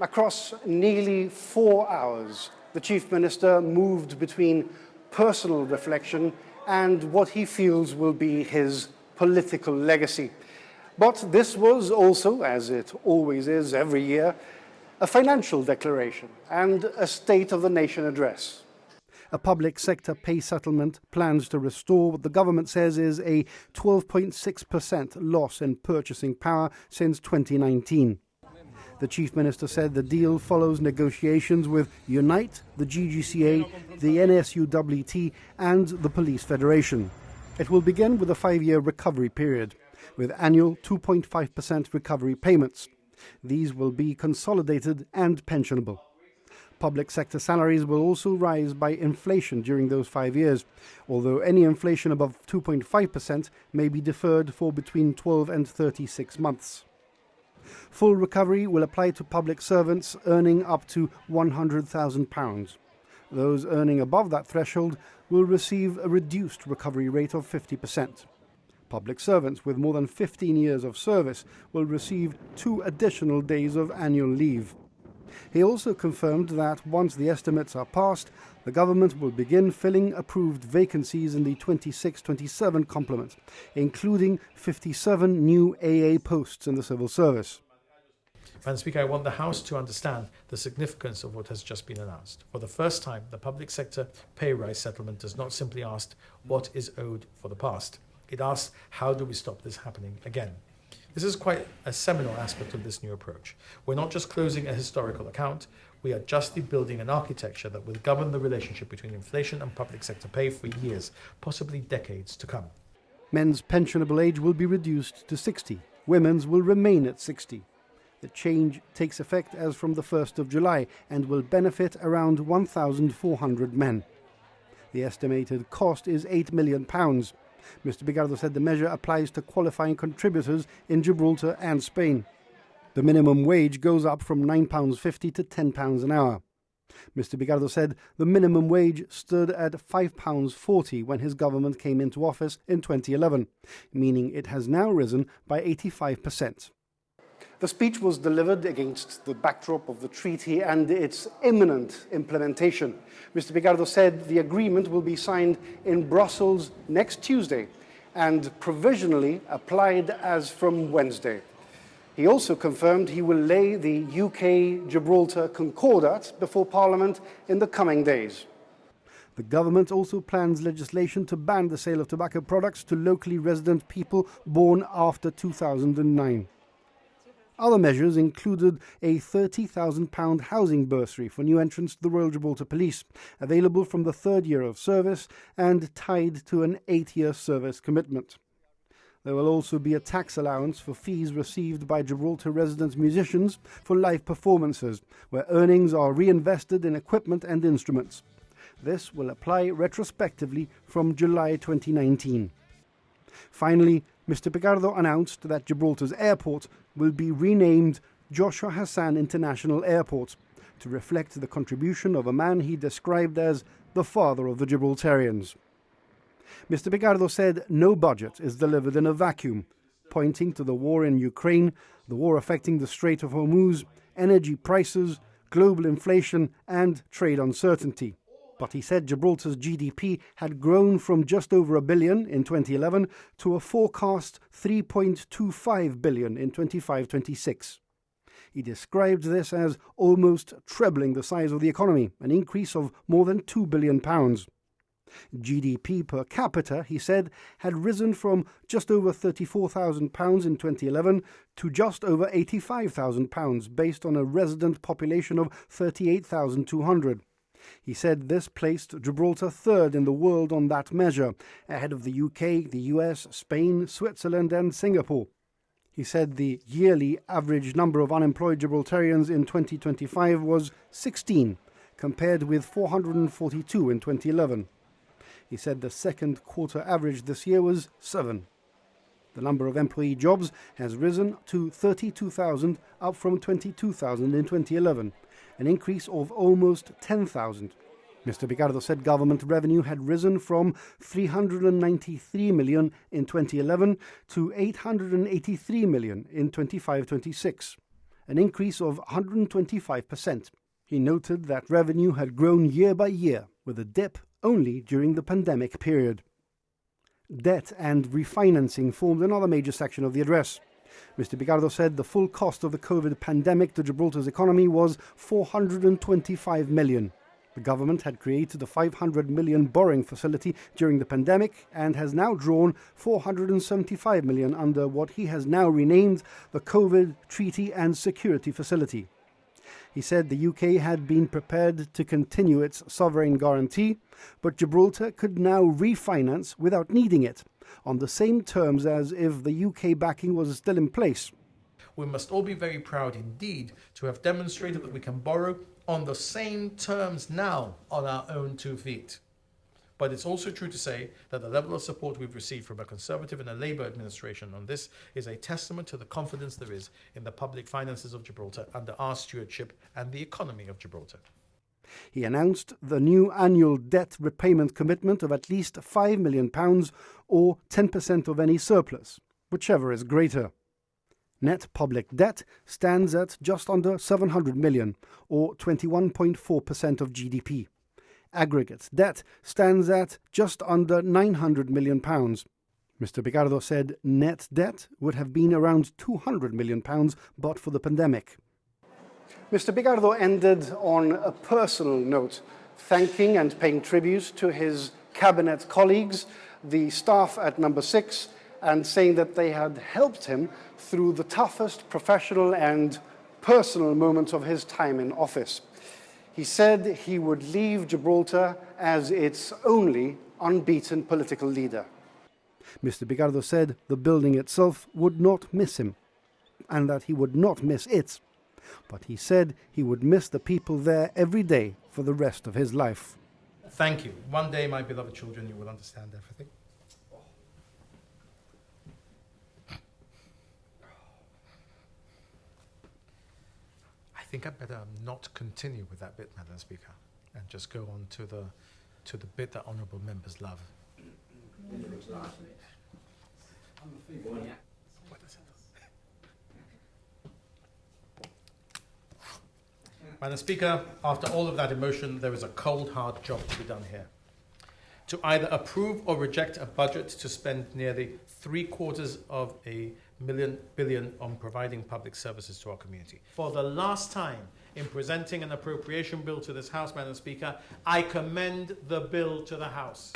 Across nearly 4 hours, the Chief Minister moved between personal reflection and what he feels will be his political legacy. But this was also, as it always is every year, a financial declaration and a State of the Nation address. A public sector pay settlement plans to restore what the government says is a 12.6% loss in purchasing power since 2019. The Chief Minister said the deal follows negotiations with Unite, the GGCA, the NSUWT and the Police Federation. It will begin with a 5-year recovery period, with annual 2.5% recovery payments. These will be consolidated and pensionable. Public sector salaries will also rise by inflation during those 5 years, although any inflation above 2.5% may be deferred for between 12 and 36 months. Full recovery will apply to public servants earning up to £100,000. Those earning above that threshold will receive a reduced recovery rate of 50%. Public servants with more than 15 years of service will receive 2 additional days of annual leave. He also confirmed that once the estimates are passed, the government will begin filling approved vacancies in the 26-27 complement, including 57 new AA posts in the civil service. Madam Speaker, I want the House to understand the significance of what has just been announced. For the first time, the public sector pay rise settlement does not simply ask what is owed for the past. It asks, how do we stop this happening again? This is quite a seminal aspect of this new approach. We're not just closing a historical account, we are justly building an architecture that will govern the relationship between inflation and public sector pay for years, possibly decades to come. Men's pensionable age will be reduced to 60. Women's will remain at 60. The change takes effect as from the 1st of July and will benefit around 1,400 men. The estimated cost is £8 million. Mr. Picardo said the measure applies to qualifying contributors in Gibraltar and Spain. The minimum wage goes up from £9.50 to £10 an hour. Mr. Picardo said the minimum wage stood at £5.40 when his government came into office in 2011, meaning it has now risen by 85%. The speech was delivered against the backdrop of the treaty and its imminent implementation. Mr. Picardo said the agreement will be signed in Brussels next Tuesday and provisionally applied as from Wednesday. He also confirmed he will lay the UK-Gibraltar Concordat before Parliament in the coming days. The government also plans legislation to ban the sale of tobacco products to locally resident people born after 2009. Other measures included a £30,000 housing bursary for new entrants to the Royal Gibraltar Police, available from the 3rd year of service and tied to an 8-year service commitment. There will also be a tax allowance for fees received by Gibraltar resident musicians for live performances, where earnings are reinvested in equipment and instruments. This will apply retrospectively from July 2019. Finally, Mr. Picardo announced that Gibraltar's airport will be renamed Joshua Hassan International Airport to reflect the contribution of a man he described as the father of the Gibraltarians. Mr. Picardo said no budget is delivered in a vacuum, pointing to the war in Ukraine, the war affecting the Strait of Hormuz, energy prices, global inflation and trade uncertainty. But he said Gibraltar's GDP had grown from just over £1 billion in 2011 to a forecast £3.25 billion in 25-26. He described this as almost trebling the size of the economy, an increase of more than £2 billion. GDP per capita, he said, had risen from just over £34,000 in 2011 to just over £85,000 based on a resident population of 38,200. He said this placed Gibraltar 3rd in the world on that measure, ahead of the UK, the US, Spain, Switzerland and Singapore. He said the yearly average number of unemployed Gibraltarians in 2025 was 16, compared with 442 in 2011. He said the second quarter average this year was 7. The number of employee jobs has risen to 32,000, up from 22,000 in 2011, an increase of almost 10,000. Mr. Picardo said government revenue had risen from £393 million in 2011 to £883 million in 25-26, an increase of 125%. He noted that revenue had grown year by year, with a dip only during the pandemic period. Debt and refinancing formed another major section of the address. Mr. Picardo said the full cost of the COVID pandemic to Gibraltar's economy was $425 million. The government had created a $500 million borrowing facility during the pandemic and has now drawn $475 million under what he has now renamed the COVID Treaty and Security Facility. He said the UK had been prepared to continue its sovereign guarantee, but Gibraltar could now refinance without needing it, on the same terms as if the UK backing was still in place. We must all be very proud indeed to have demonstrated that we can borrow on the same terms now on our own 2 feet. But it's also true to say that the level of support we've received from a Conservative and a Labour administration on this is a testament to the confidence there is in the public finances of Gibraltar under our stewardship and the economy of Gibraltar. He announced the new annual debt repayment commitment of at least £5 million or 10% of any surplus, whichever is greater. Net public debt stands at just under $700 million, or 21.4% of GDP. Aggregate debt stands at just under £900 million. Mr. Picardo said net debt would have been around £200 million but for the pandemic. Mr. Picardo ended on a personal note, thanking and paying tribute to his cabinet colleagues, the staff at Number 6, and saying that they had helped him through the toughest professional and personal moments of his time in office. He said he would leave Gibraltar as its only unbeaten political leader. Mr. Picardo said the building itself would not miss him, and that he would not miss it. But he said he would miss the people there every day for the rest of his life. Thank you. One day, my beloved children, you will understand everything. I think I'd better not continue with that bit, Madam Speaker, and just go on to the bit that honourable members love. Madam Speaker, after all of that emotion, there is a cold, hard job to be done here. To either approve or reject a budget to spend nearly $750 billion on providing public services to our community. For the last time in presenting an appropriation bill to this House, Madam Speaker, I commend the bill to the House.